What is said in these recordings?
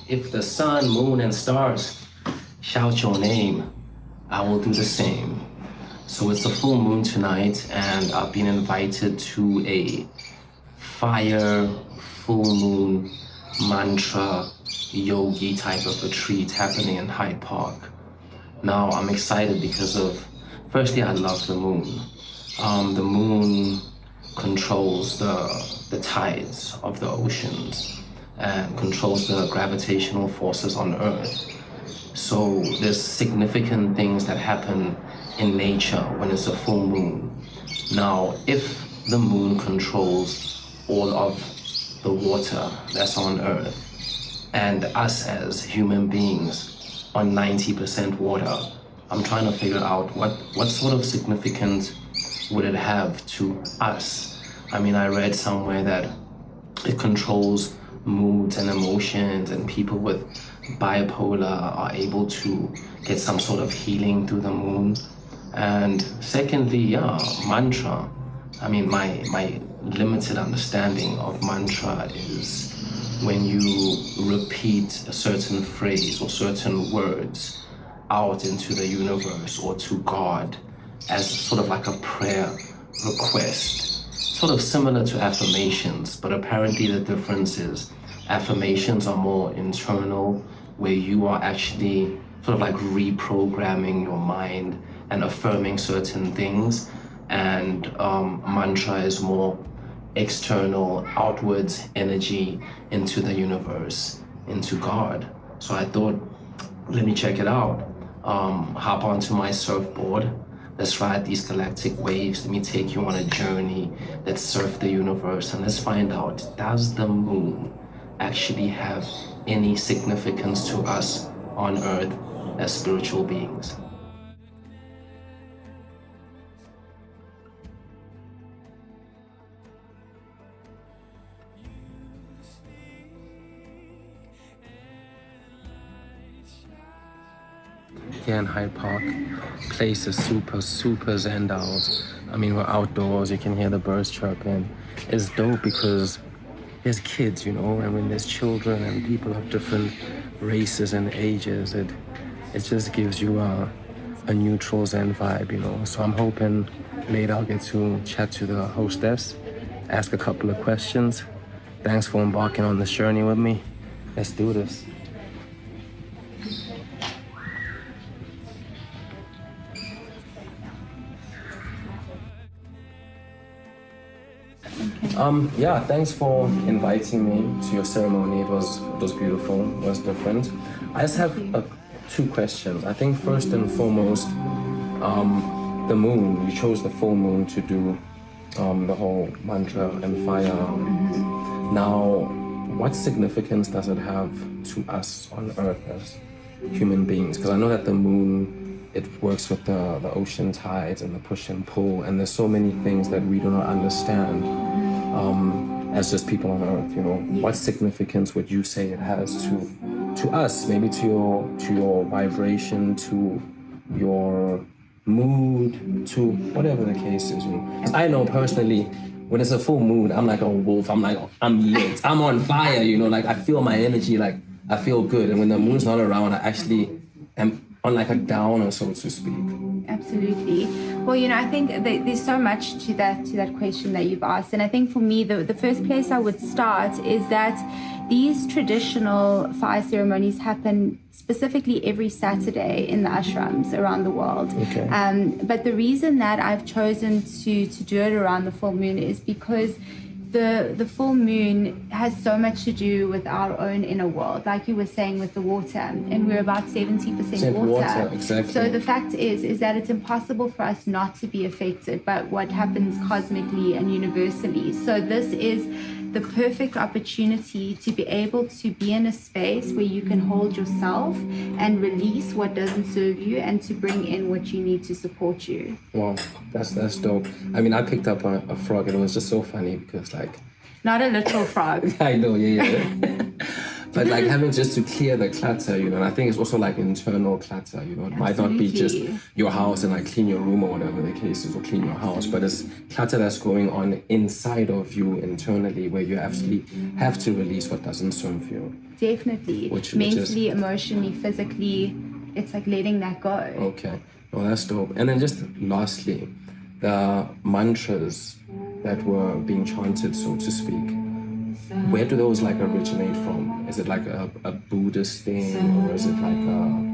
If the sun, moon, and stars shout your name, I will do the same. So it's a full moon tonight, and I've been invited to a fire full moon mantra yogi type of retreat happening in Hyde Park. Now I'm excited because of, firstly, I love the moon. The moon controls the tides of the oceans and controls the gravitational forces on Earth. So there's significant things that happen in nature when it's a full moon. Now, if the moon controls all of the water that's on Earth, and us as human beings are 90% water, I'm trying to figure out what sort of significance would it have to us. I mean, I read somewhere that it controls moods and emotions, and people with bipolar are able to get some sort of healing through the moon. And secondly, yeah, mantra. I mean, my limited understanding of mantra is when you repeat a certain phrase or certain words out into the universe or to God as sort of like a prayer request, sort of similar to affirmations, but apparently the difference is affirmations are more internal, where you are actually sort of like reprogramming your mind and affirming certain things, and mantra is more external, outwards energy into the universe, into God. So I thought, let me check it out. Hop onto my surfboard. Let's ride these galactic waves. Let me take you on a journey. Let's surf the universe and let's find out, does the moon actually have any significance to us on Earth as spiritual beings? Here in Hyde Park, place is super zen out. I mean, we're outdoors, you can hear the birds chirping. It's dope because there's kids, you know, and when there's children and people of different races and ages, it just gives you a neutral zen vibe, you know. So I'm hoping later I'll get to chat to the hostess, ask a couple of questions. Thanks for embarking on this journey with me. Let's do this. Yeah, thanks for inviting me to your ceremony. It was beautiful, it was different. I just have two questions. I think first and foremost, the moon, you chose the full moon to do the whole mantra and fire. Now, what significance does it have to us on Earth as human beings? Because I know that the moon, it works with the ocean tides and the push and pull, and there's so many things that we do not understand as just people on Earth, you know. What significance would you say it has to us, maybe to your vibration, to your mood, to whatever the case is, you know? I know personally, when it's a full moon, I'm like a wolf. I'm lit. I'm on fire, you know, like I feel my energy, like I feel good. And when the moon's not around, I actually am on like a downer, so to speak. Absolutely. Well, you know, I think there's so much to that question that you've asked. And I think for me, the first place I would start is that these traditional fire ceremonies happen specifically every Saturday in the ashrams around the world. Okay. But the reason that I've chosen to do it around the full moon is because the full moon has so much to do with our own inner world, like you were saying with the water, and we're about 70% water. Exactly. So the fact is that it's impossible for us not to be affected by what happens cosmically and universally. So this is the perfect opportunity to be able to be in a space where you can hold yourself and release what doesn't serve you and to bring in what you need to support you. Wow, that's dope. I mean, I picked up a frog and it was just so funny because like... Not a literal frog. I know, yeah. But like having just to clear the clutter, you know, and I think it's also like internal clutter, you know, it might not be just your house and like clean your room or whatever the case is, or clean your house, but it's clutter that's going on inside of you internally, where you actually have to release what doesn't serve you. Definitely. Mentally, emotionally, physically, it's like letting that go. Okay. Well, that's dope. And then just lastly, the mantras that were being chanted, so to speak, where do those like originate from? Is it like a Buddhist thing, or is it like a...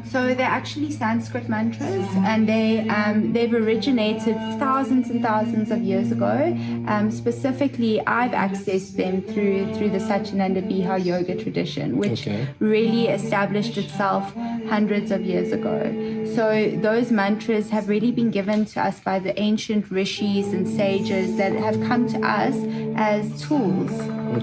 So they're actually Sanskrit mantras, and they've originated thousands and thousands of years ago. Specifically, I've accessed them through the Satyananda Bihar yoga tradition, which really established itself hundreds of years ago. So those mantras have really been given to us by the ancient rishis and sages that have come to us as tools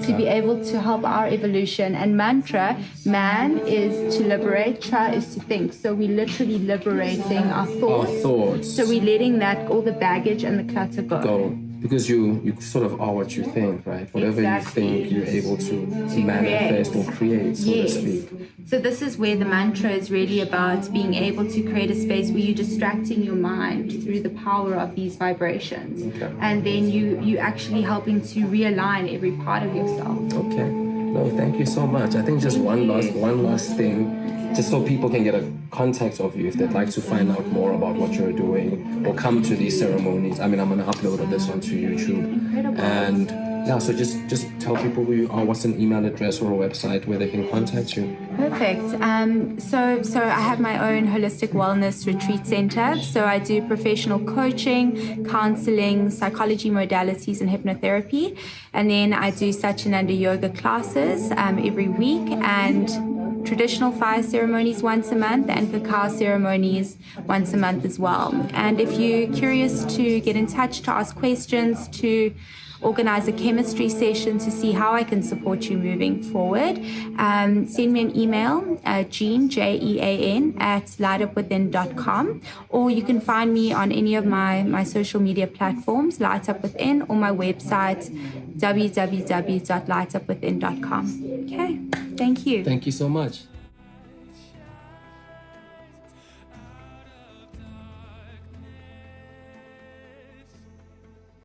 to be able to help our evolution. And mantra, man is to liberate, tra is to think. So we're literally liberating our thoughts. So we're letting that, all the baggage and the clutter go. Because you sort of are what you think, right? Whatever you think, you're able to manifest or create, so to speak. So this is where the mantra is really about being able to create a space where you're distracting your mind through the power of these vibrations. And then you actually helping to realign every part of yourself. Okay. No, thank you so much. I think just one last thing, just so people can get a contact of you if they'd like to find out more about what you're doing or come to these ceremonies. I mean, I'm going to upload this onto YouTube. Incredible. And yeah, so just tell people who you are, what's an email address or a website where they can contact you. Perfect. So I have my own holistic wellness retreat center. So I do professional coaching, counseling, psychology modalities, and hypnotherapy. And then I do Satyananda yoga classes every week, and traditional fire ceremonies once a month, and cacao ceremonies once a month as well. And if you're curious to get in touch, to ask questions, to organize a chemistry session to see how I can support you moving forward, send me an email, Jean, Jean, at lightupwithin.com, or you can find me on any of my social media platforms, Light Up Within, or my website, www.lightupwithin.com. Okay, thank you. Thank you so much.